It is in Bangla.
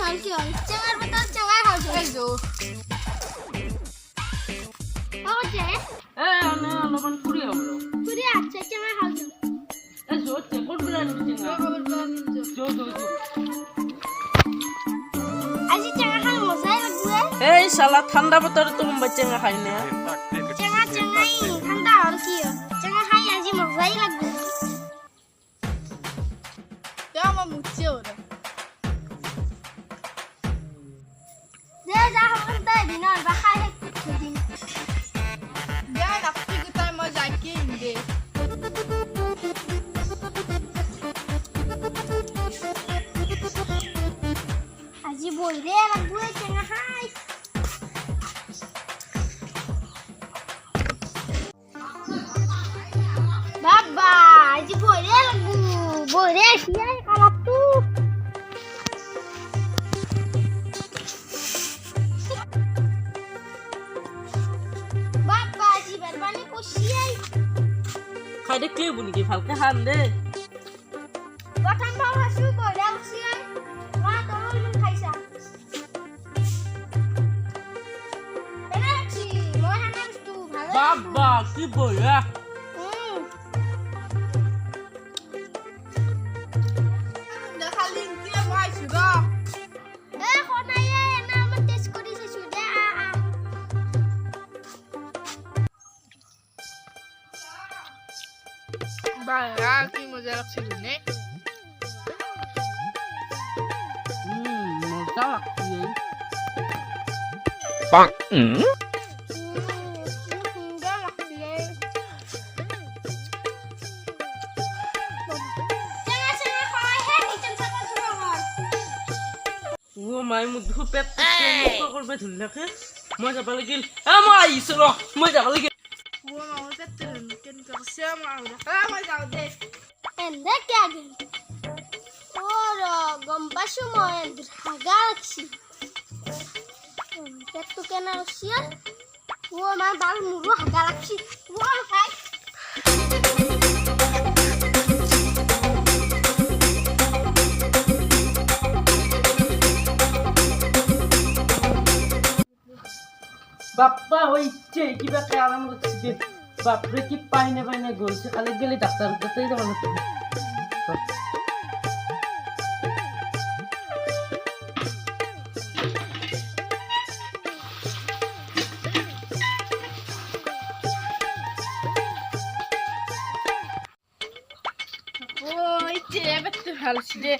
হল কি হল চেঙার বোতল চেঙাই খাওছো এই যো ওকে আমি অলপমান ফুৰি আহলো পুরি আচ্ছা চেঙাই খাওছো য'তে ক'ত গ'লা নিচিনা যো আজি চেঙা খাই মজাই লাগবে এই শালা ঠাণ্ডা বতৰ তুমি চেঙা খাই নে চেঙা চেঙাই ঠান্ডা হল কি চেঙা খাই আজি মজাই লাগবে আমার মুচ্ছে ওরা যে যা হল তাই দিন আর বা খাই দিন দেখ আপনি কোথায় মজা কি ইন্দে আজি বইরে লাগবে চেঙা খাই বাবা আজি বইরে লাগবো বইরে শিয়াই কালাতু বাবা আজি বারবানি কষিয়াই খাই দেখলি বুনিকি ভালকে খান দে প্রথম ভাব হাসু বইরে কষিয়াই মা তোর ইমান খাইছা এনাছি মই হানা বস্তু ভালো বাবা কি বঢ়িয়া দেখা লিঙ্কিয়ে মাইছি র এ কোনায়ে না আমি টেস্ট করি চাইছো দে বাবা কি মজা লাগছে রে মজা লাগছে সুন্দর লাগছে চেঙা চেঙা খাই হে কিচেন সাফা শুরু কর ও মাই মুখ পেট করবে ধুলাকে মই যাব লাগিল মই আহিছো ৰ মই যাব লাগিল ও মামা পেতে কেন করছে মামা মই যাও দে এন্দে কে আগে ওর গম্পাসু মই হাগা রাখছি পেটটো কেনা রাখছি ও আমার বাল মুরু হাগা রাখছি ও খাই বাপ্পা হইছে কিবা আরাম লাগছে বাপরে কি পাইনে গলছে খালি গেলে ডাক্তার কাছেই যাব না ওই চেয়ে পেতে ভালছি রে